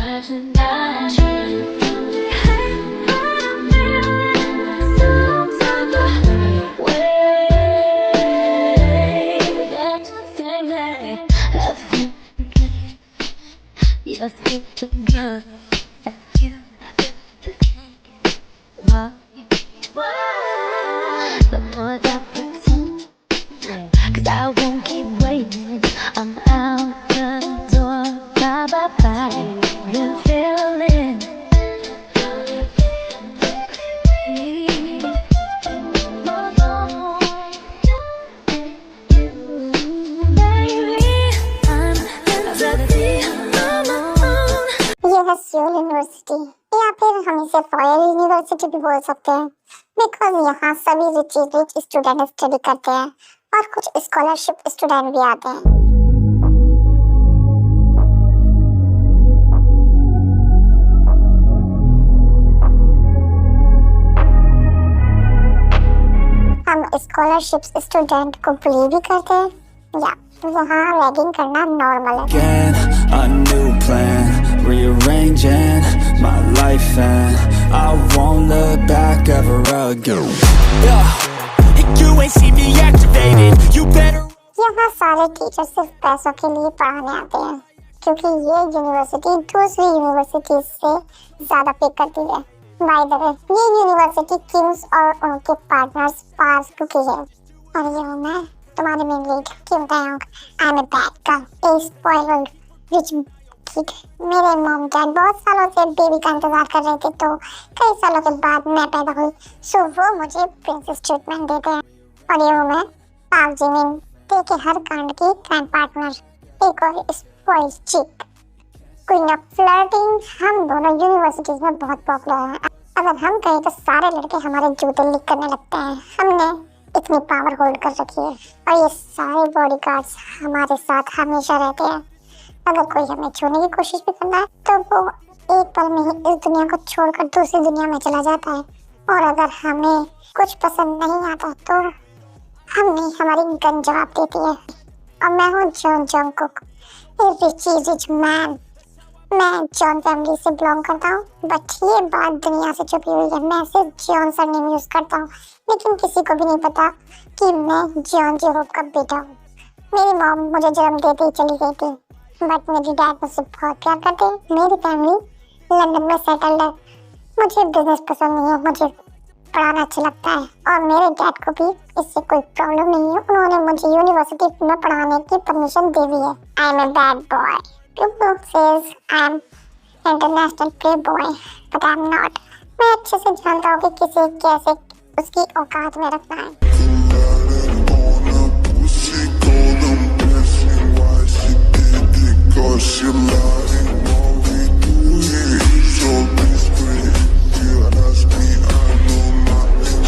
The more that pretend, 'cause I won't keep waiting. I'm out the door, bye bye bye. The feeling. ये है Seoul university या फिर हम इसे foyer university भी बोल सकते हैं, बिकॉज यहाँ सभी रिच स्टूडेंट स्टडी करते हैं और कुछ स्कॉलरशिप स्टूडेंट भी आते हैं। हम स्कॉलरशिप स्टूडेंट को बुली भी करते हैं या यहाँ रैगिंग करना नॉर्मल है। Rearranging my life and I won't look back ever again. You ain't see me activated. You better. यहाँ सारे टीचर सिर्फ पैसों के लिए पढ़ाने आते हैं, क्योंकि ये यूनिवर्सिटी दूसरी यूनिवर्सिटी से ज्यादा पे करती है। बाय द वे, ये यूनिवर्सिटी किंग्स और उनके पार्टनर्स पास की है। और ये हूँ मैं, तुम्हारे main lead Kim Taeyong. I am a bad girl, a spoiled rich kid. मेरे मॉम डैड बहुत सालों से बेबी का इंतजार कर रहे थे, तो कई सालों के बाद मैं पैदा हुई, सो वो मुझे प्रिंसेस ट्रीटमेंट देते हैं। और ये हूँ मैं, पाक जिमिन, के हर कांड की क्राइम पार्टनर, एक और स्पॉइल्ड चिक, क्वीन ऑफ फ्लर्टिंग। हम दोनों यूनिवर्सिटीज में बहुत पॉपुलर हैं। अगर हम कहें तो सारे लड़के हमारे जूते लिक करने लगते हैं। हमने इतनी पावर होल्ड कर रखी है और ये सारे बॉडीगार्ड्स हमारे साथ हमेशा रहते हैं। अगर कोई हमें छूने की कोशिश भी करना है तो वो एक पल में ही इस दुनिया को छोड़कर दूसरी दुनिया में चला जाता है। और अगर हमें कुछ पसंद नहीं आता तो हमें हमारी गन जवाब देती है। और मैं हूँ जॉन जंगकुक, रिच मैन। मैं जॉन फैमिली से बिलोंग करता हूँ, बट ये बात दुनिया से छुपी हुई है। मैं सिर्फ जॉन सरनेम यूज करता हूँ, लेकिन किसी को भी नहीं पता कि मैं जॉन जेहोब का बेटा हूँ। मेरी मॉम मुझे जन्म देते ही चली गई थी, बट मेरी डैड मुझसे बहुत प्यार करते हैं। मेरी फैमिली लंदन में सेटल्ड है। मुझे बिजनेस पसंद नहीं है, मुझे पढ़ाना अच्छा लगता है और मेरे डैड को भी इससे कोई प्रॉब्लम नहीं है। उन्होंने मुझे यूनिवर्सिटी में पढ़ाने की परमिशन दे दी है। आई am a bad boy. People says I am international play boy, but I am not. मैं अच्छे से जानता हूँ कि किसे कैसे उसकी औकात में रखना है। She lying while we do it. So desperate, you ask me, I know nothing.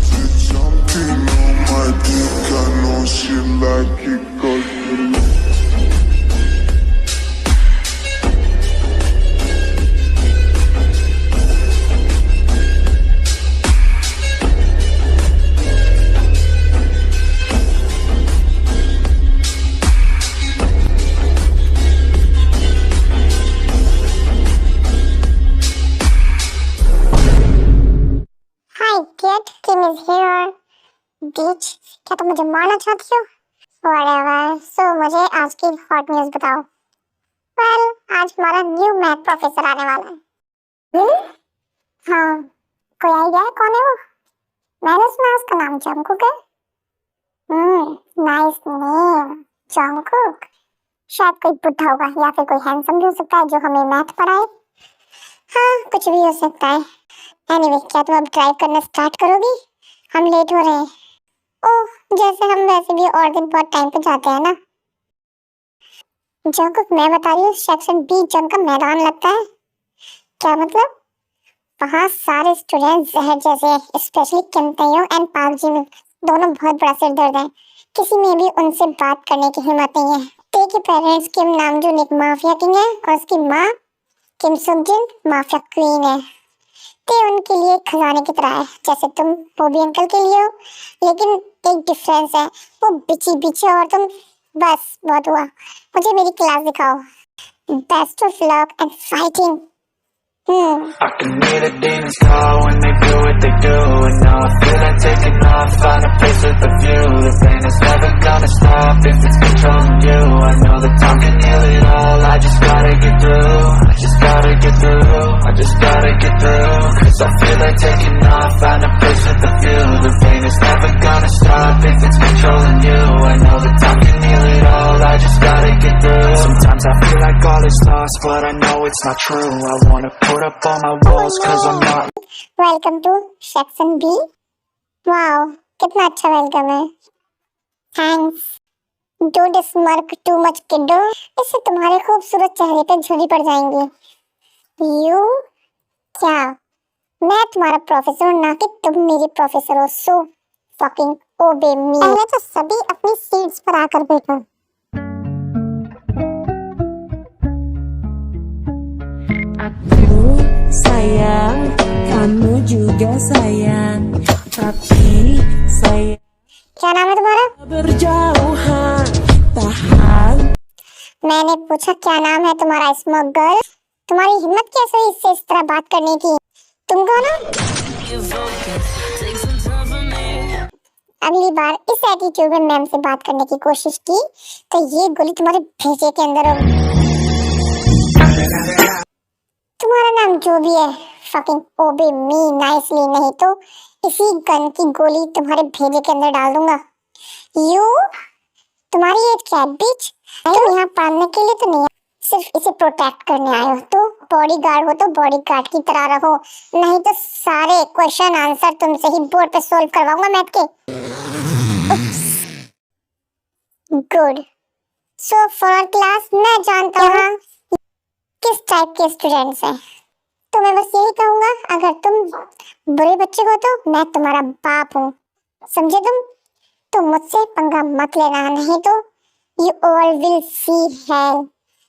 She's jumping on my dick, I know she like it 'cause she Kim is here, bitch। क्या तुम मुझे मारना चाहती हो? Whatever। So मुझे आज की hot news बताओ। Well, आज हमारा न्यू मैथ प्रोफेसर आने वाला है। हाँ, कोई आइडिया है कौन है वो? मैंने सुना उसका नाम जंगकुक है। Nice name, Jungkook. शायद कोई बुढ़ा होगा या फिर कोई हैंडसम भी हो सकता है जो हमें मैथ पढ़ाए। हाँ, कुछ भी हो सकता है। एनीवे, क्या तुम अब ड्राइव करना स्टार्ट करोगी? हम लेट हो रहे हैं। ओह, जैसे हम वैसे भी और दिन बहुत टाइम पे जाते हैं ना। जंगकुक, मैं बता रही हूँ, सेक्शन बी जंग का मैदान लगता है। क्या मतलब? वहाँ सारे स्टूडेंट जहर जैसे हैं, स्पेशली किम ताeyong एंड पाक जिमिन। दोनों बहुत बड़ा सिर दर्द है, किसी में भी उनसे बात करने की हिम्मत नहीं है। ते के पेरेंट्स किम नामजून एक माफिया किंग है और उसकी माँ किम सुकजिन माफिया क्वीन है। ते उनके लिए खजाने की तरह है, जैसे तुम बॉबी अंकल के लिए हो। लेकिन एक डिफरेंस है, वो बिची बिची और तुम बस बहुत हुआ। मुझे मेरी क्लास दिखाओ। Best of luck and fighting. I can hear the demons call when they do what they do. And now I feel like taking off, find a place with a view. The pain is never gonna stop if it's controlling you. I know that time can heal it all, I just gotta get through. I just gotta get through, I just gotta get through. Cause I feel like taking off, find a place with a view. The pain is never gonna stop if it's controlling you. I know that time can heal it all, I just gotta get through. Sometimes I feel like all is lost, but I know it's not true. I wanna put up all my walls cause I'm not. Welcome to section B. Wow, कितना अच्छा welcome है. Thanks. Don't smirk too much, kiddo. इससे तुम्हारे खूबसूरत चेहरे पे झुर्री पड़ जाएंगी. You? क्या? मैं तुम्हारा प्रोफेसर हूँ, ना कि तुम मेरी प्रोफेसर हो. So fucking obey me. पहले तो सभी अपनी सीट्स पर आकर बैठो. Sayang, kamu juga sayang, tapi saya क्या नाम है तुम्हारा? berjauhan, tahan. मैंने पूछा क्या नाम है तुम्हारा स्मोक गर्ल? तुम्हारी हिम्मत कैसे हुई इससे इस तरह बात करने की? तुम कौन हो? अगली बार इस एटीट्यूड में मैम से बात करने की कोशिश की तो ये गोली तुम्हारे भेजे के अंदर होगी. तुम्हारा नाम जो भी है, fucking obey me nicely, नहीं तो इसी गन की गोली तुम्हारे भेजे के अंदर डाल दूंगा. You? तुम्हारी एज क्या है, bitch? तुम यहाँ पढ़ने के लिए तो नहीं, सिर्फ इसे प्रोटेक्ट करने आए हो. तो बॉडीगार्ड हो तो बॉडीगार्ड की तरह रहो, नहीं तो सारे क्वेश्चन आंसर तुमसे ही बोर्ड पे सोल्व करवाऊंगा मैथ के. गुड. सो फॉर क्लास मैं जानता हूँ किस टाइप के स्टूडेंट्स हैं. तो मैं बस यही कहूंगा, अगर तुम बुरे बच्चे हो तो मैं तुम्हारा बाप हूँ, समझे तुम? तो मुझसे पंगा मत लेना, नहीं तो you all will see hello.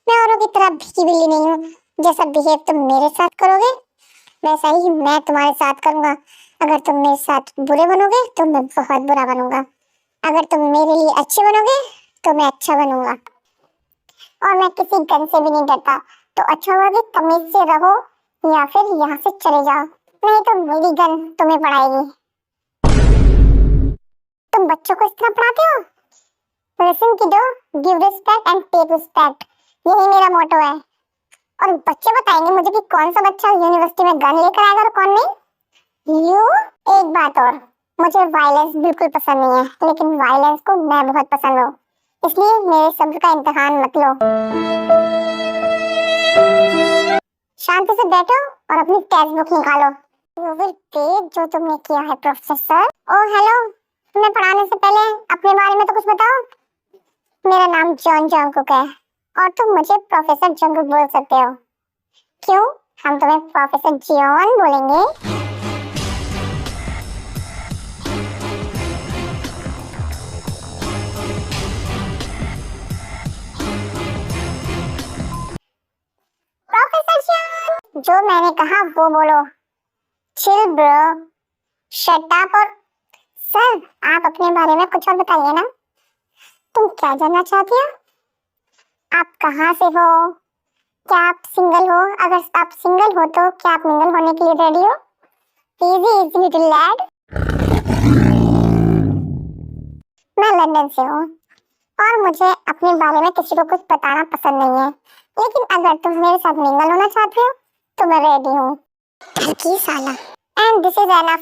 मैं औरों की तरह भीगी बिल्ली नहीं हूँ. जैसा बिहेव तुम मेरे साथ करोगे वैसा ही मैं तुम्हारे साथ करूंगा. अगर तुम मेरे साथ बुरे बनोगे तो मैं बहुत बुरा बनूंगा. अगर तुम मेरे लिए अच्छे बनोगे तो मैं अच्छा बनूंगा. और मैं किसी गन से भी नहीं डरता. तो अच्छा होगा कि तमीज से रहो या फिर यहाँ से चले जाओ, नहीं तो मेरी गन तुम्हें पढ़ाएगी. तुम बच्चों को इस तरह पढ़ाते हो? Listen kiddo, give respect and take respect. यही मेरा मोटो है. और बच्चे बताएंगे मुझे कि कौन सा बच्चा यूनिवर्सिटी में गन लेकर आएगा और कौन नहीं. You? एक बात और, मुझे वायलेंस बिल्कुल पसंद नहीं है, लेकिन वायलेंस को मैं बहुत पसंद हूँ. इसलिए मेरे सब्र का इम्तिहान मत लो. शांति से बैठो और अपनी टेक्स्ट बुक निकालो. You will pay जो तुमने किया है प्रोफेसर. ओह हेलो, तुम्हें पढ़ाने से पहले अपने बारे में तो कुछ बताओ. मेरा नाम जॉन जंगकुक है और तुम मुझे प्रोफेसर जंगकुक बोल सकते हो. क्यों? हम तुम्हें प्रोफेसर जियोन बोलेंगे. प्रोफेसर जियोन, जो मैंने कहा वो बोलो. Chill bro, shut up. और सर आप अपने बारे में कुछ और बताइए ना. तुम क्या जानना चाहती हो? आप कहाँ से हो? क्या आप सिंगल हो? अगर आप सिंगल हो तो क्या आप मिंगल होने के लिए रेडी हो? Easy easy little lad. मैं लंदन से हूँ और मुझे अपने बारे में किसी को कुछ बताना पसंद नहीं है, लेकिन अगर तुम मेरे साथ मिंगल होना चाहते हो तो मैं रेडी हूँ. की साला. And this is enough.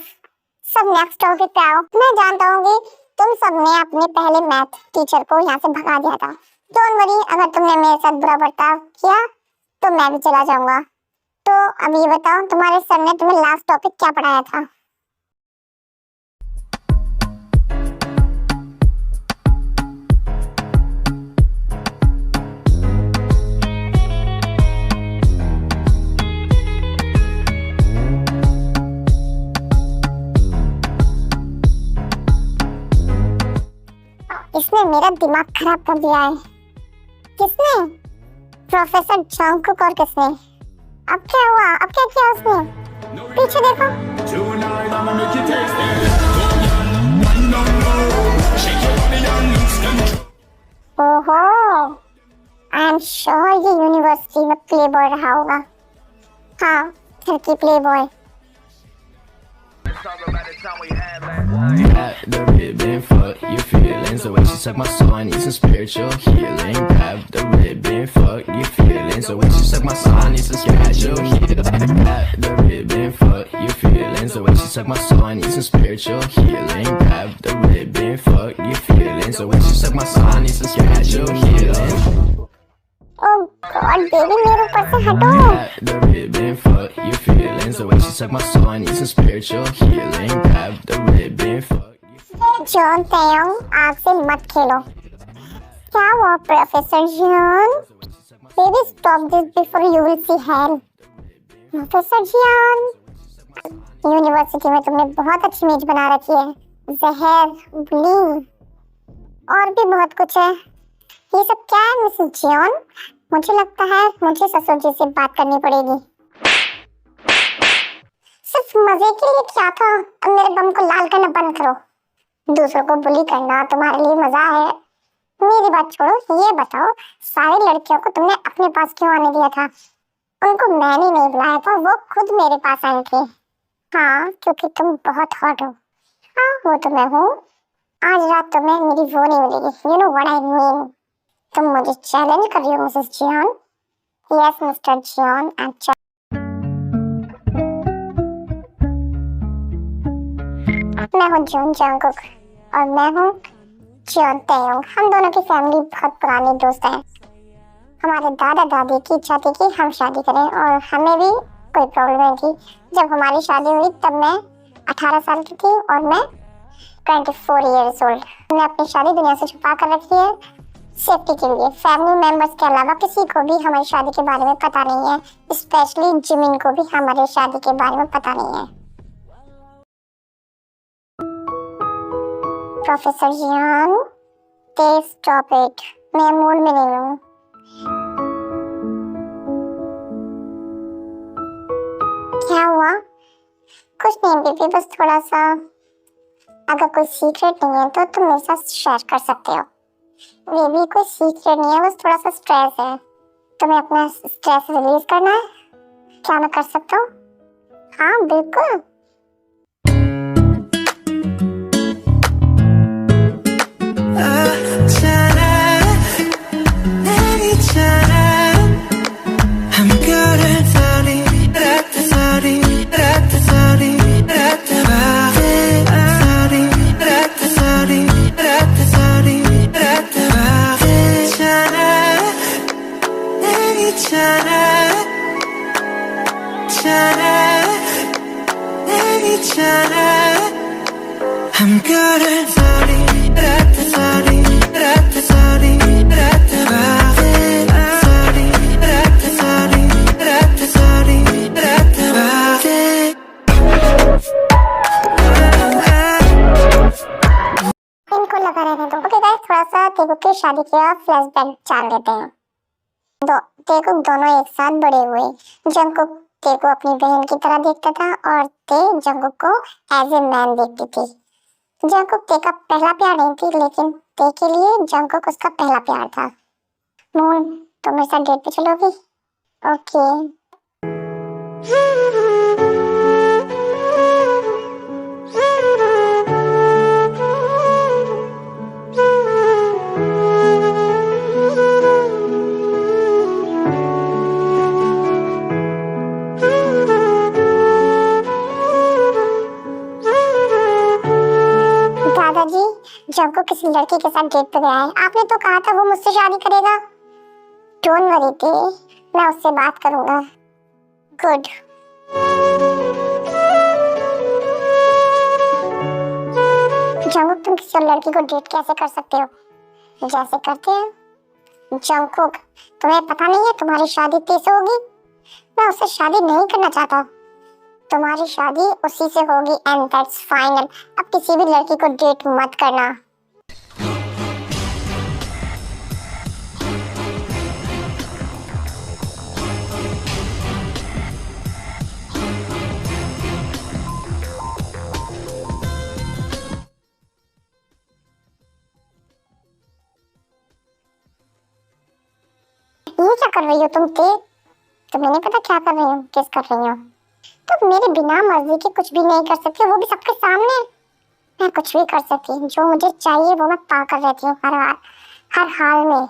सब नेक्स्ट टॉपिक पे आओ. मैं जानता हूँ कि तुम सबने अपने पहले मैथ टीचर को यहाँ से भगा दिया था. डोंट वरी, अगर तुमने मेरे साथ बुरा बर्ताव किया तो मैं भी चला जाऊंगा. तो अब ये बताओ, तुम्हारे सर ने तुम्हें लास्ट टॉपिक क्या पढ़ाया था? इसने मेरा दिमाग खराब कर दिया है. किसने? Professor Jungkook. और किसने? अब क्या हुआ? अब क्या किया उसने? पीछे देखो. ओहो, आई एम श्योर ये यूनिवर्सिटी में प्ले बॉय रहा होगा। हाँ, लड़की play boy. The ribbon, fuck your feelings. The way she suck my soul, I need some spiritual healing. Grab the ribbon, fuck your feelings. The way she suck my soul, I need some spiritual healing. Grab the ribbon, fuck your feelings. The way she suck my soul, I need some spiritual healing. Grab the ribbon, fuck your feelings. The way she suck my soul, I need some spiritual healing. Oh God baby, मेरे ऊपर से हटो। Grab the ribbon, fuck your feelings. The way she suck my soul, I need some spiritual healing. Grab the ribbon, fuck. John Taeyong, आग से मत खेलो। क्या हुआ professor John? Baby stop this before you will see hell. Professor John, university में तुमने बहुत अच्छी इमेज बना रखी है। जहर, बुलिंग और भी बहुत कुछ है। ये सब क्या है मिसेस जॉन? मुझे लगता है मुझे ससुर जी से बात करनी पड़ेगी। सिर्फ मजे के लिए क्या था? अब मेरे बम को लाल करना बंद करो। दूसरों को बुली करना तुम्हारे लिए मजा है? मेरी बात छोड़ो, ये बताओ सारी लड़कियों को तुमने अपने पास क्यों आने दिया था? उनको मैंने नहीं बुलाया था, वो खुद मेरे पास आई थी। हाँ, क्योंकि तुम बहुत हॉट हो। हाँ, वो तो मैं हूँ। आज रात तुम्हें मेरी वो नहीं मिलेगी। You know what I mean. तुम मुझे चैलेंज कर रही हो Mrs John? Yes mister John, अच्छा। मैं हूँ जॉन जंगकुक और मैं हूँ जॉन तयंग। हम दोनों की फैमिली बहुत पुरानी दोस्त है। हमारे दादा दादी की इच्छा थी कि हम शादी करें और हमें भी कोई प्रॉब्लम नहीं थी। जब हमारी शादी हुई तब मैं 18 साल की थी और मैं 24 इयर्स ओल्ड। मैंने अपनी शादी दुनिया से छुपा कर रखी है सेफ्टी के लिए। फैमिली मेंबर्स के अलावा किसी को भी हमारी शादी के बारे में पता नहीं है। स्पेशली जिमिन को भी हमारी शादी के बारे में पता नहीं है। Professor Jian, please stop it. मैं मूड में नहीं हूँ। क्या हुआ? कुछ नहीं बेबी, बस थोड़ा सा। अगर कोई सीक्रेट नहीं है तो तुम मेरे साथ शेयर कर सकते हो। बेबी कोई सीक्रेट नहीं है, बस थोड़ा सा स्ट्रेस है। तुम्हें अपना स्ट्रेस रिलीज करना है? क्या मैं कर सकता हूँ? हाँ बिल्कुल। I'm good at sorry, sorry, sorry, इनको लगा रहने दो। ओके गाइस, थोड़ा सा तेगुक की शादी का फ्लैशबैक जान लेते हैं। तेगुक दोनों एक साथ बड़े हुए। जंगकुक ते को अपनी बहन की तरह देखता था और ते जंगकुक को एज ए मैन देखती थी। जंगकुक ते का पहला प्यार नहीं थी, लेकिन ते के लिए जंगकुक उसका पहला प्यार था। मून, तुम मेरे साथ डेट पे चलोगी? ओके। जंगकुक किसी लड़की के साथ डेट पे गया है। आपने तो कहा था वो मुझसे शादी करेगा। डोंट वरी ते, मैं उससे बात करूंगा। गुड। जंगकुक, तुम किसी लड़की को डेट कैसे कर सकते हो? जैसे करते हैं। जंगकुक, तुम्हें पता नहीं है तुम्हारी शादी कैसे होगी? मैं उससे शादी नहीं करना चाहता। तुम्हारी शादी उसी से होगी एंड दैट्स फाइनल। अब किसी भी लड़की को डेट मत करना। कर रही हो तुम ते? तुम्हें नहीं पता क्या कर रही हो, किस कर रही हो? तुम मेरे बिना मर्जी के कुछ भी नहीं कर सकती, वो भी सबके सामने। मैं कुछ भी कर सकती हूँ, जो मुझे चाहिए वो मैं पा कर रहती हूँ हर हाल में।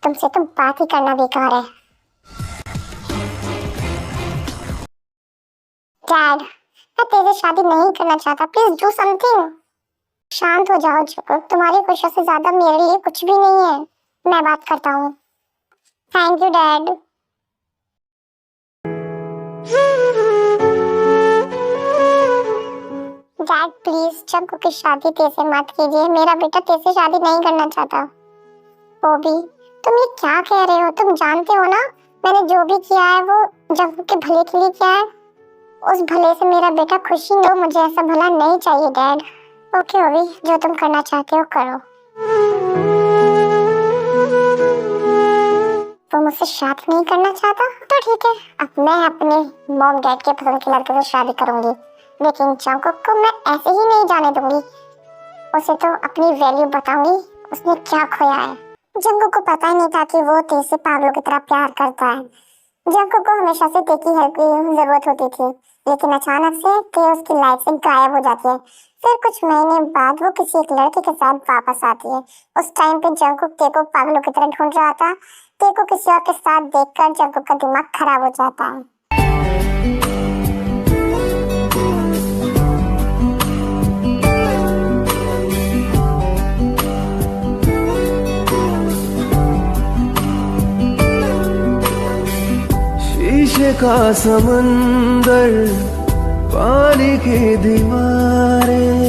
तुमसे तो बात ही करना बेकार है। डैड, मैं तेरे से शादी नहीं करना चाहता, प्लीज डू समथिंग। शांत हो जाओ जंकुक, तुम्हारी खुशियों से ज्यादा मेरे लिए कुछ भी नहीं है। मैं बात करता हूँ। Thank you dad. Dad please Jungkook की शादी तेरे से मत कीजिए, मेरा बेटा तेरे से शादी नहीं करना चाहता। बॉबी, तुम ये क्या कह रहे हो? तुम जानते हो ना मैंने जो भी किया है वो जंकुक के भले के लिए किया है। उस भले से मेरा बेटा खुशी हो, मुझे ऐसा भला नहीं चाहिए डैड। ओके बॉबी, जो तुम करना चाहते हो करो। वो मुझसे शादी नहीं करना चाहता तो ठीक है, अब मैं अपने मॉम डैड के पसंद के लड़के से शादी करूंगी, लेकिन जंकुक को मैं ऐसे ही नहीं जाने दूंगी। उसे तो अपनी वैल्यू बताऊंगी, उसने क्या खोया है। जंकुक को पता ही नहीं था कि वो तेज से पागलों की तरह प्यार करता है। जंकुक को हमेशा से ते की हेल्प की जरूरत होती थी, लेकिन अचानक से ते उसकी लाइफ से गायब हो जाती है। फिर कुछ महीने बाद वो किसी एक लड़के के साथ वापस आती है। उस टाइम पे जंकुक ते को पागलों की तरह ढूंढ रहा था। ते को किसी और के साथ देखकर जंकुक का दिमाग खराब हो जाता है। शीशे का समंदर, पानी की दीवारें,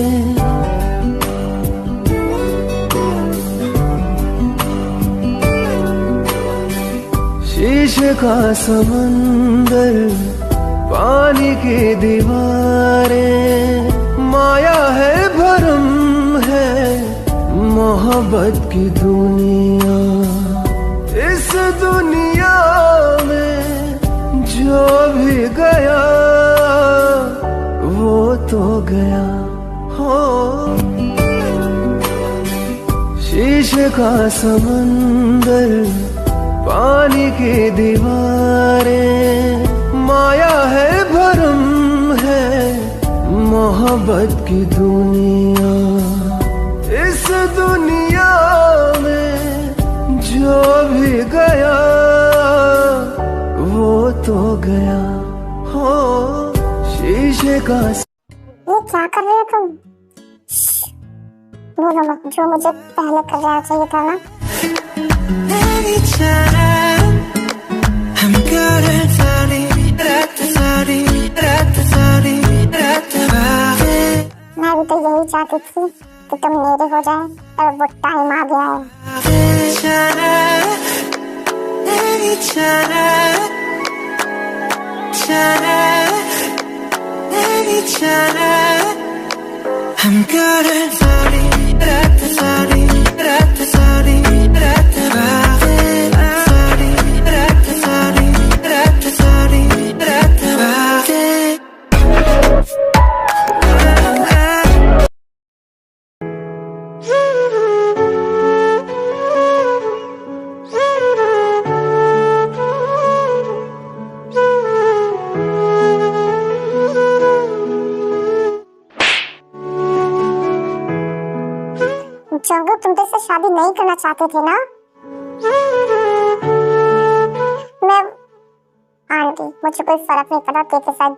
शीशे का समंदर, पानी की दीवारें, माया है भरम है मोहब्बत की दुनिया। इस दुनिया में जो भी गया वो तो गया हो। शीशे का समंदर, पानी की दीवारें, माया है भरम है मोहब्बत की दुनिया। इस दुनिया में जो भी गया वो तो गया हो। शीशे का ये क्या कर रहे हो तुम? बोलो मत, जो मुझे पहले कर रहा चाहिए था ना। मैं भी तो यही चाहती थी कि तुम मेरे हो जाए, और वो टाइम आ गया है। I'm good at sorry, sorry, Jungkook तुम से शादी नहीं करना चाहते थे ना? मैं आंटी, मुझे कोई फर्क नहीं पड़ा तेरे साथ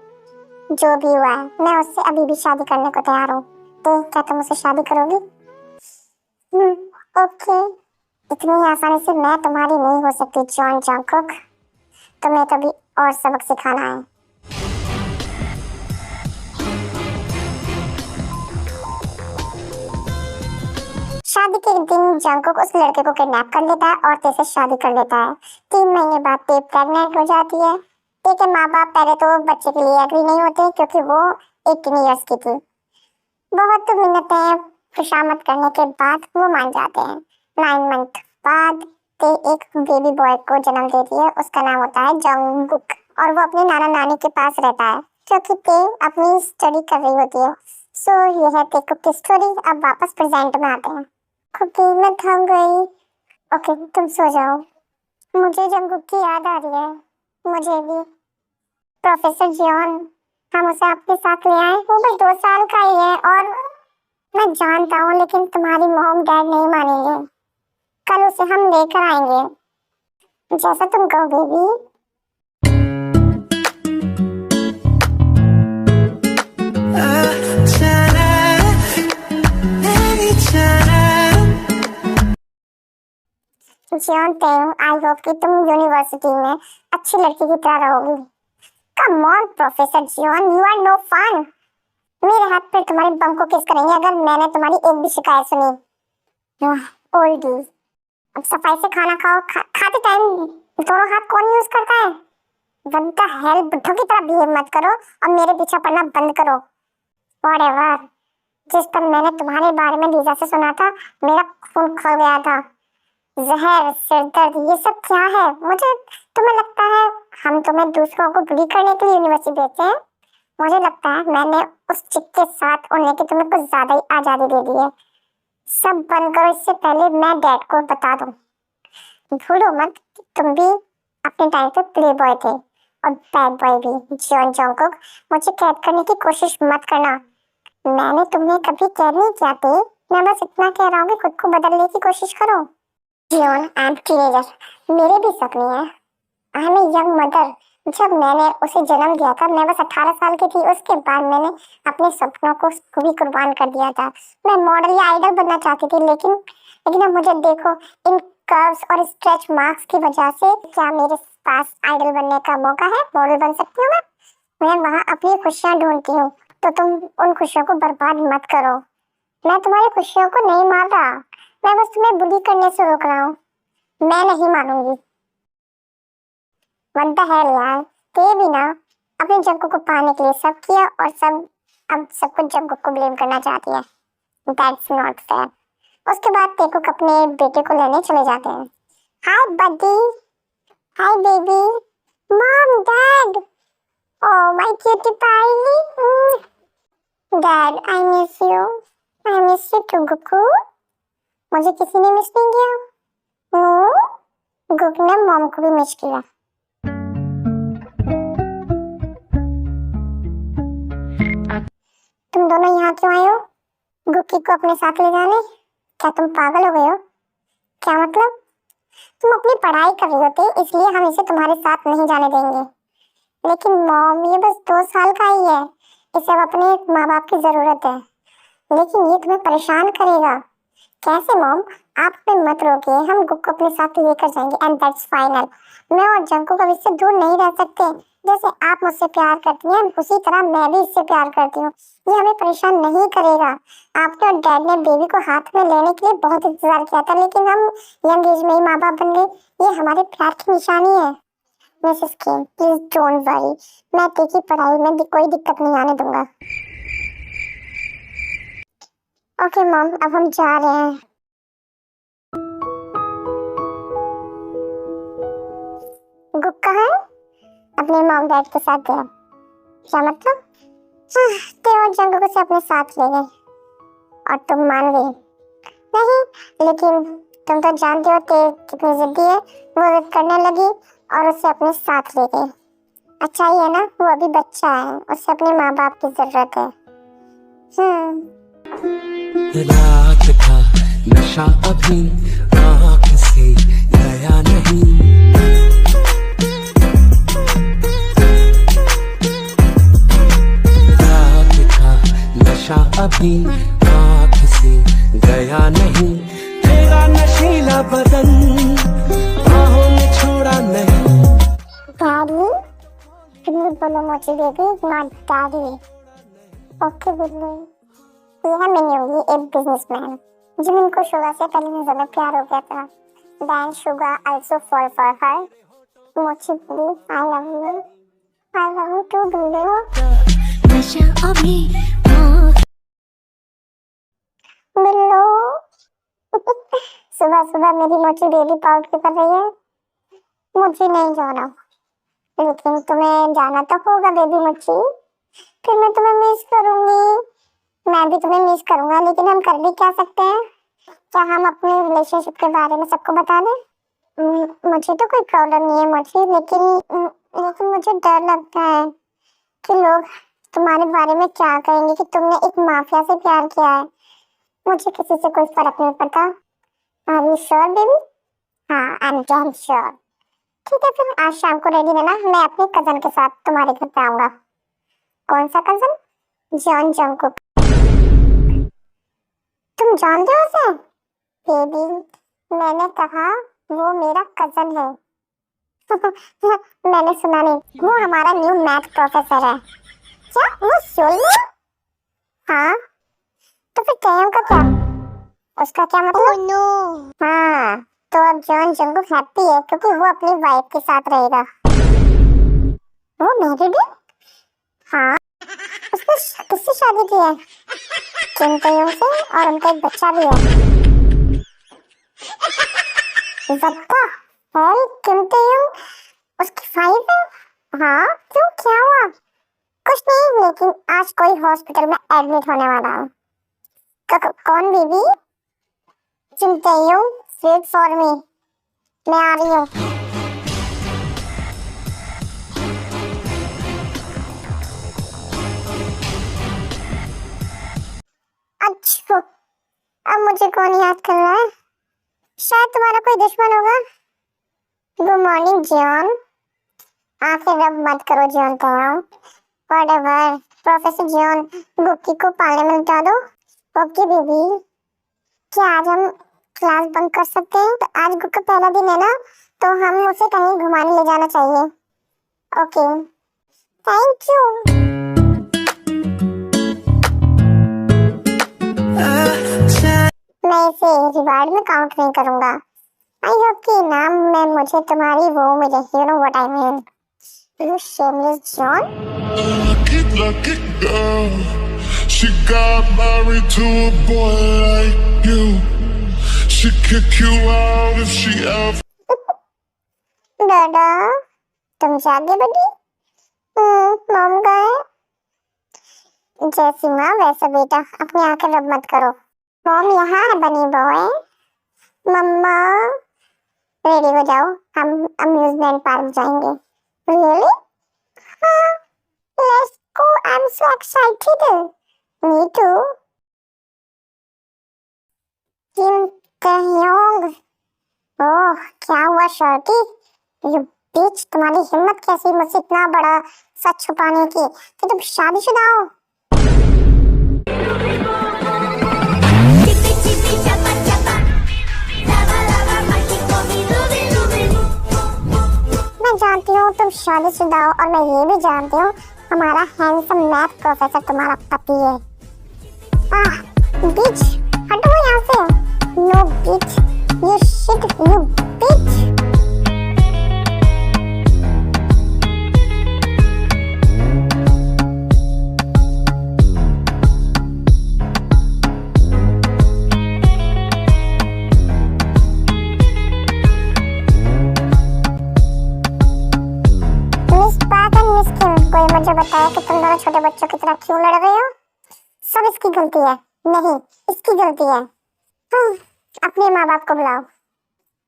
जो भी हुआ है, मैं उससे अभी भी शादी करने को तैयार हूँ। तो क्या तुम उससे शादी करोगी? ओके, इतनी आसानी से मैं तुम्हारी नहीं हो सकती जॉन जंकुक, तुम्हें तो भी और सबक सिखाना है। शादी के दिन जंकुक उस लड़के को किडनैप कर लेता है और ते से शादी कर लेता है। 3 महीने बाद ते प्रेग्नेंट हो जाती है। ते के माँ बाप पहले तो बच्चे के लिए एग्री नहीं होते क्योंकि वो 18 इयर्स की थी। बहुत मिन्नतें खुशामद करने के बाद वो मान जाते हैं। 9 मंथ बाद ते एक बेबी बॉय को जन्म देती है, उसका नाम होता है जंकुक, और वो अपने नाना नानी के पास रहता है क्योंकि ते अपनी स्टडी कर रही होती है। सो ये है ते की स्टोरी। अब वापस प्रेजेंट में आते हैं। खुद मैं थक गई। ओके तुम सो जाओ। मुझे जंगकुक की याद आ रही है। मुझे भी। प्रोफेसर जियोन, हम उसे अपने साथ ले आए। वो बस 2 साल का ही है और मैं जानता हूँ, लेकिन तुम्हारी मॉम डैड नहीं मानेंगे। कल उसे हम लेकर आएंगे, जैसा तुम कहो baby. Jeon Taeyu, I hope कि तुम यूनिवर्सिटी में अच्छी लड़की की तरह रहोगी। Come on professor Jeon, you are no fun. मेरे हाथ पर तुम्हारे बम को किस करेंगे अगर मैंने तुम्हारी एक भी शिकायत सुनी। ओल्डी, अब सफाई से खाना खाओ। खाते टाइम दोनों हाथ कौन यूज करता है? व्हाट द हेल, बुड्ढों की तरह बिहेव मत करो और मेरे पीछे पड़ना बंद करो। व्हाटएवर, जिस पर मैंने तुम्हारे बारे में लीजा से सुना था, मेरा खून खौल गया था। जहर, सिरदर्द, ये सब क्या है? मुझे तुम्हें लगता है हम तुम्हें दूसरों को बुली करने के लिए यूनिवर्सिटी भेजते हैं? मुझे लगता है मैंने उस चिक के साथ उड़ने की तुम्हें कुछ ज्यादा ही आजादी दे दी है। सब बंद करो, इससे पहले मैं डैड को बता दूं। भूलो मत कि तुम भी अपने टाइम पे प्ले बॉय थे और बैड बॉय भी। जियोन जंगकुक, मुझे कैद करने की कोशिश मत करना। मैंने तुम्हें कभी कैद नहीं किया थे। मैं बस इतना कह रहा हूँ कि खुद को बदलने की कोशिश करो। Jeon, I am teenager. मेरे भी सपने हैं। I am a young mother. जब मैंने उसे जन्म दिया था मैं बस 18 साल की थी। उसके बाद मैंने अपने सपनों को भी कुर्बान कर दिया था। मैं मॉडल या आइडल बनना चाहती थी, लेकिन अब मुझे देखो, इन कर्व्स और स्ट्रेच मार्क्स की वजह से। क्या मेरे पास आइडल बनने का मौका है? मॉडल बन सकती हूँ मैं वहाँ अपनी खुशियाँ ढूंढती हूँ, तो तुम उन खुशियों को बर्बाद मत करो। मैं तुम्हारी खुशियों को नहीं मार रहा, मैं बस तुम्हें बुली करने से रोक रहा हूँ। मैं नहीं मानूंगी। What the hell यार, ते भी ना अपने जंगकुक को पाने के लिए सब किया और अब सब कुछ जंगकुक को ब्लेम करना चाहती है। That's not fair। उसके बाद तेकुक अपने बेटे को लेने चले जाते हैं। Hi buddy, hi baby, mom, dad, oh my cutie pie. Dad, I miss you, I miss you too गुकू। मुझे किसी ने मिस नहीं किया? नो, गुक ने मॉम को भी मिस किया। तुम दोनों यहाँ क्यों आए हो? गुक्की को अपने साथ ले जाने? क्या तुम पागल हो गए हो? क्या मतलब? तुम अपनी पढ़ाई कर रहे होते, इसलिए हम इसे तुम्हारे साथ नहीं जाने देंगे। लेकिन मॉम, ये बस 2 साल का ही है। इसे अब अपने माँ बाप की जरूरत है। लेकिन ये तुम्हें परेशान करेगा। कैसे मॉम? आप हमें मत रोकिए, हम गुक को अपने साथ लेकर जाएंगे एंड दैट्स फाइनल। मैं और जंगकुक अब इससे दूर नहीं रह सकते। जैसे आप मुझसे प्यार करती हैं, उसी तरह मैं भी इससे प्यार करती हूँ। ये हमें परेशान नहीं करेगा। आपके और डैड ने बेबी को हाथ में लेने के लिए बहुत इंतजार किया था, लेकिन हम यंग एज में ही माँ बाप बन गए। ये हमारे प्यार की निशानी है। Mrs Ken, please don't worry, मैं ते की पढ़ाई में भी कोई दिक्कत नहीं आने दूंगा। ओके मॉम, अब हम जा रहे हैं। गुक कहाँ है? अपने मॉम डैड के साथ गया। क्या मतलब? ते और जंगकुक से अपने साथ ले गए और तुम मान गई? नहीं, लेकिन तुम तो जानते हो ते कितनी जिद्दी है। वो जिद करने लगी और उसे अपने साथ ले गई। अच्छा ही है ना, वो अभी बच्चा है, उसे अपने माँ बाप की जरूरत है। रात का नशा अभी आँख से गया नहीं। रात का नशा अभी आँख से गया नहीं। तेरा नशीला बदन बाहों में छोड़ा नहीं। डैडी, प्लीज बोलो मोची बेबी, नॉट डैडी। ओके बिल्ली। ये है मिन्यूगी, एक बिजनेसमैन जिमिन को शुगा से पहली नजर में प्यार हो गया था। Then Suga also fall for her। मोची बिल्ली, I love you। I love you too बिल्ली। नशा अभी बिल्लो। सुबह सुबह मेरी मोची बेबी पाउट क्यों कर रही है? मुझे नहीं जाना, लेकिन तुम्हें जाना तो होगा बेबी मोची। फिर मैं तुम्हें मिस करूंगी। मैं भी तुम्हें मिस करूंगा, लेकिन हम कर भी क्या सकते हैं? क्या हम अपने रिलेशनशिप के बारे में सबको बता दें? मुझे तो कोई प्रॉब्लम नहीं है मुझे, लेकिन मुझे डर लगता है कि लोग तुम्हारे बारे में क्या कहेंगे कि तुमने एक माफिया से प्यार किया है। मुझे किसी से कोई फर्क नहीं पड़ता। Are you sure baby? हाँ, आई एम डैम श्योर। ठीक है, फिर आज शाम को रेडी रहना, मैं अपने कजन के साथ तुम्हारे घर पे आऊंगा। कौन सा कजन? John Jungkook. तुम जानते हो उसे? बेबी, मैंने कहा वो मेरा कजन है। मैंने सुना नहीं, वो हमारा न्यू मैथ प्रोफेसर है। क्या वो सोल में? हाँ, तो फिर टैम का क्या? उसका क्या मतलब? Oh, no. हाँ, तो अब जॉन जंगकुक हैप्पी है क्योंकि वो अपनी वाइफ के साथ रहेगा। वो मैरिड है? हाँ, उसने किससे शादी की है? किम तयंग से, और उनका एक बच्चा भी है। ज़ब्ता, और किम तयंग उसकी वाइफ है? हाँ, क्यों, क्या हुआ? कुछ नहीं, लेकिन आज कोई हॉस्पिटल में एडमिट होने वाला है। कौन baby? Kim Taeyang, wait for me, मैं आ रही हूँ। अच्छा, अब मुझे कौन याद कर रहा है? शायद तुम्हारा कोई दुश्मन होगा। Good morning John. आंखें रब मत करो जॉन तयाओ। व्हाटएवर, प्रोफेसर जॉन गुक्की को पालने में लगा दो। ओके बेबी, क्या आज हम क्लास बंक कर सकते हैं? तो आज गुक का पहला दिन है ना, तो हम उसे कहीं घुमाने ले जाना चाहिए। Okay, thank you. मैं इसे रिवार्ड में काउंट नहीं करूंगा। आई होप कि नाम में मुझे तुम्हारी वो मिले। You know what I mean, you shameless John. Lucky girl, she got married to a boy like you. She'd kick you out if she ever. दादा, तुम जागे बेटी? मॉम गए? जैसी माँ वैसा बेटा, अपनी आंखें रब मत करो। मॉम यहाँ है बनी बॉय। मम्मा, रेडी हो जाओ, हम अम्यूजमेंट पार्क जाएंगे। रियली? हाँ, let's go, I am so excited. Me too. Kim Taeyang, oh क्या हुआ शर्टी? यू बीच, तुम्हारी हिम्मत कैसी मुझसे इतना बड़ा सच छुपाने की कि तुम शादीशुदा हो? मैं जानती हूँ तुम शादीशुदा हो, और मैं ये भी जानती हूँ हमारा हैंडसम मैथ प्रोफेसर तुम्हारा पति है। बीच, हटो यहाँ से। No bitch, you shit, you bitch. कोई मुझे बताया कि तुम दोनों छोटे बच्चों की तरह क्यों लड़ रहे हो? सब इसकी गलती है। नहीं, इसकी गलती है। अपने माँ बाप को बुलाओ।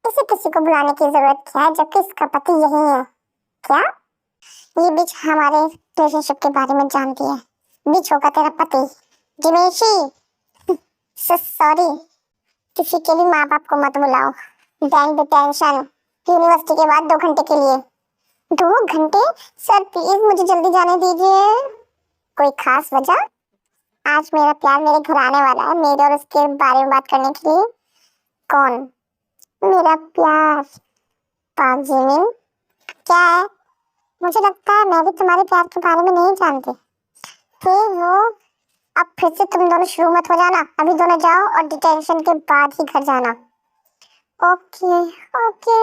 इसे किसी को बुलाने की जरूरत क्या है जबकि इसका पति यही है? क्या ये बीच हमारे रिलेशनशिप के बारे में जानती है? बीच होगा तेरा पति जिमेशी। सॉरी, किसी के भी माँ बाप को मत बुलाओ। बैंक डिटेंशन, यूनिवर्सिटी के बाद 2 घंटे के लिए। 2 घंटे? सर प्लीज मुझे जल्दी जाने दीजिए। कोई खास वजह? आज मेरा प्यार मेरे घर आने वाला है, मेरे और उसके बारे में बात करने के लिए। कौन? मेरा प्यार। पाक जिमिन, क्या है? मुझे लगता है मैं भी तुम्हारे प्यार के बारे में नहीं जानती। फिर वो, अब फिर से तुम दोनों शुरू मत हो जाना। अभी दोनों जाओ और डिटेंशन के बाद ही घर जाना। Okay okay.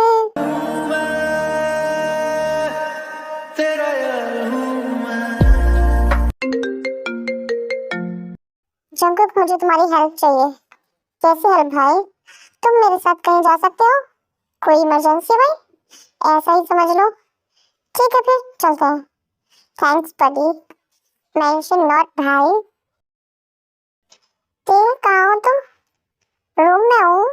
जंगकुक, मुझे तुम्हारी हेल्प चाहिए। कैसी हेल्प भाई? तुम मेरे साथ कहीं जा सकते हो? कोई इमरजेंसी भाई? ऐसा ही समझ लो। ठीक है फिर चलते हैं। Thanks buddy. मेंशन नॉट भाई। कहाँ हो तुम? रूम में हूँ।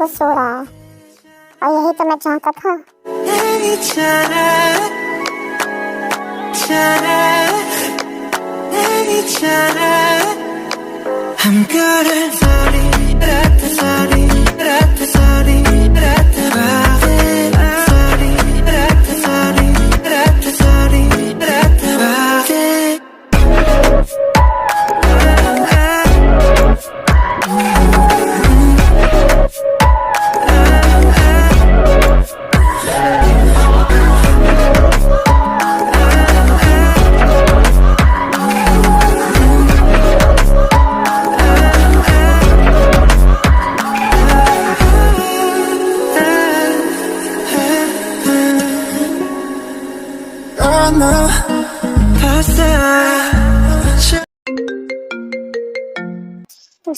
वो सो रहा है और यही तो मैं चाहता था। I'm good at sorry, sorry,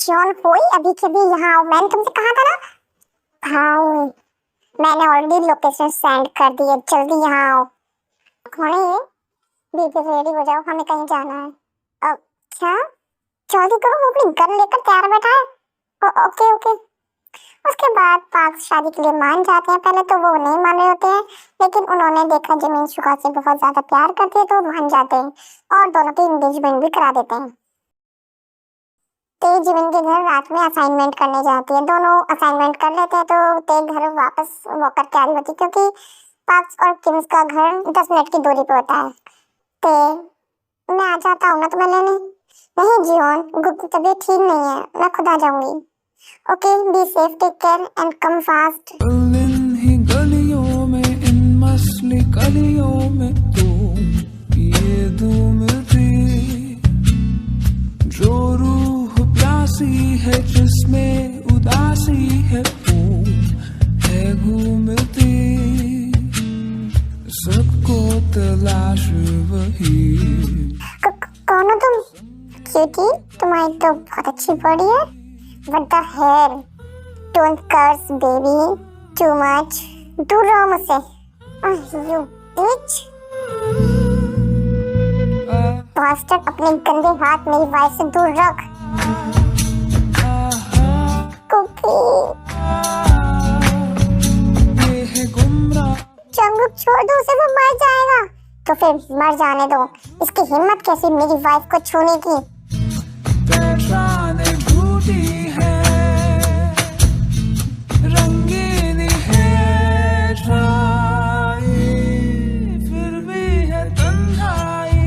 John कोई अभी के भी यहाँ आओ, मैंने तुमसे कहा था ना भाई। मैंने ऑलरेडी लोकेशन सेंड कर दी है, जल्दी यहाँ आओ। कौन है ये? बीबी रेडी हो जाओ, हमें कहीं जाना है। अब क्या जल्दी करो, वो अपनी गन लेकर तैयार बैठा है। Okay okay. उसके बाद पार्क शादी के लिए मान जाते हैं। पहले तो वो नहीं मान रहे होते हैं, लेकिन उन्होंने देखा जमीन शुगा से बहुत ज्यादा प्यार करती है तो मान जाते हैं और दोनों की एंगेजमेंट भी करा देते हैं। तेज जिमिन के घर रात में असाइनमेंट करने जाती है। दोनों असाइनमेंट कर लेते हैं तो तेज घर वापस वॉकर कैरी होती है, क्योंकि पार्क्स और किम्स का घर 10 मिनट की दूरी पे होता है। ते मैं आ जाता हूँ ना तुम्हें लेने। नहीं जियोन, गुप्त की तबीयत ठीक नहीं है, मैं खुद आ जाऊंगी। Okay, be safe, take care and come fast. ही गलियों में, इन मसली गलियों में तुम ये मिलती, जो रूह प्यासी है जिसमें उदासी है घूमती, सबको तलाश वही। कौन हो तुम? क्यूटी, तुम्हारी तो बहुत अच्छी बॉडी है। What the hell? Don't curse, baby. Too much. दूर रहो मुझसे। You bitch. Bastard, अपने गंदे हाथ मेरी वाइफ से दूर रख। कुकी। जंगुक छोड़ दो उसे, वो मर जाएगा। तो फिर मर जाने दो। इसकी हिम्मत कैसी मेरी वाइफ को छूने की? रंगीनी है छाई, फिर भी है तन्हाई।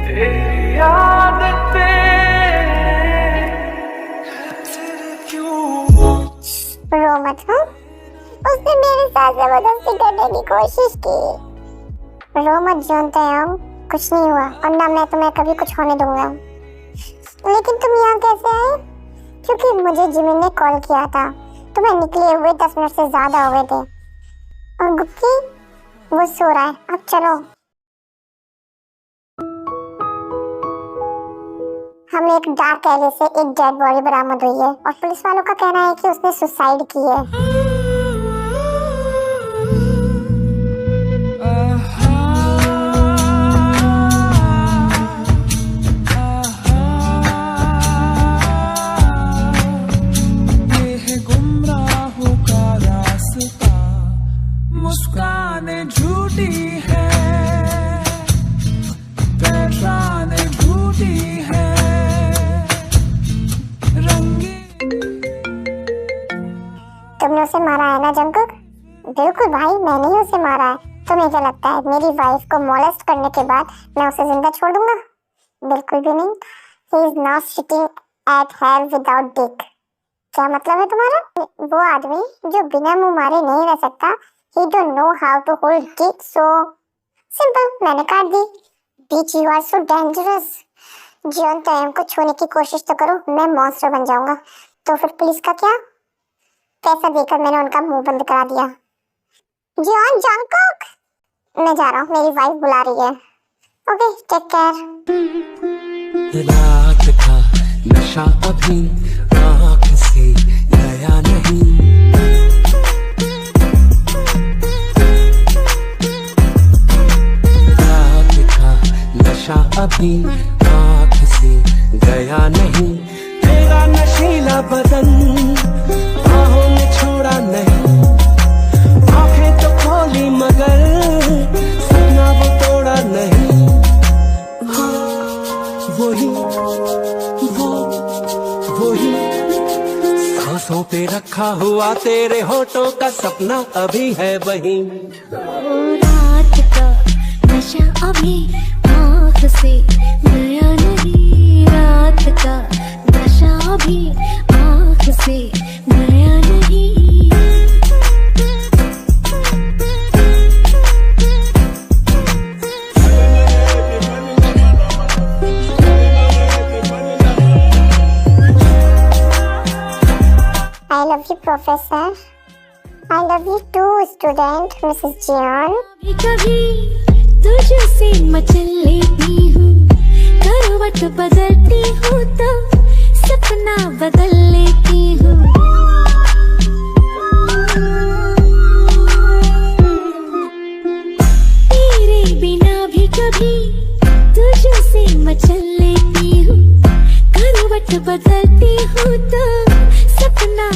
तेरी आदतें रो मत। उसने मेरे साथ जबरदस्ती करने की कोशिश की। रो मत जानते हम, कुछ नहीं हुआ और ना मैं तुम्हें कभी कुछ होने दूंगा। लेकिन तुम यहाँ कैसे आए? क्योंकि मुझे जिमिन ने कॉल किया था। तुम्हें निकले हुए 10 मिनट से ज्यादा हो गए थे। और गुप्ती वो सो रहा है, अब चलो। हमें एक डार्क एरिया से एक डेड बॉडी बरामद हुई है और पुलिस वालों का कहना है कि उसने सुसाइड की है। मुस्कान झूठी है, पहचान झूठी है, रंगी। तुमने उसे मारा है ना जंकुक? बिल्कुल भाई, मैंने ही उसे मारा है। तुम्हें क्या लगता है मेरी वाइफ को मोलेस्ट करने के बाद मैं उसे जिंदा छोड़ दूंगा? बिल्कुल भी नहीं। He is not sitting at hell without dick. क्या मतलब है तुम्हारा? वो आदमी जो बिना मुंह मारे नहीं रह सकता, he don't know how to hold dick, so simple, मैंने काट दी। Bitch, you are so dangerous. Jeon तयम को छूने की कोशिश तो करो, मैं मॉन्स्टर बन जाऊंगा। तो फिर पुलिस का क्या? पैसा देकर मैंने उनका मुंह बंद करा दिया। जियोन, जंकुक, मैं जा रहा हूँ, मेरी वाइफ बुला रही है। Okay, take care. रात का नशा अभी आँख से गया नहीं, रात का नशा अभी आँख से गया नहीं, तेरा नशीला बदन बाहों में छोड़ा नहीं, आंखें तो खोली मगर सपना वो तोड़ा नहीं। वही सांसों पे रखा हुआ तेरे होठों का सपना अभी है वही। रात का नशा अभी आँख से गया नहीं, रात का नशा अभी आँख से गया नहीं। I love you, Professor. I love you too, student, Mrs. Jian. कभी तुझसे मचल लेती हूँ, करवट बदलती हूँ तो सपना बदल लेती हूँ। तेरे बिना भी कभी तुझसे मचल लेती हूँ, करवट बदलती हूँ तो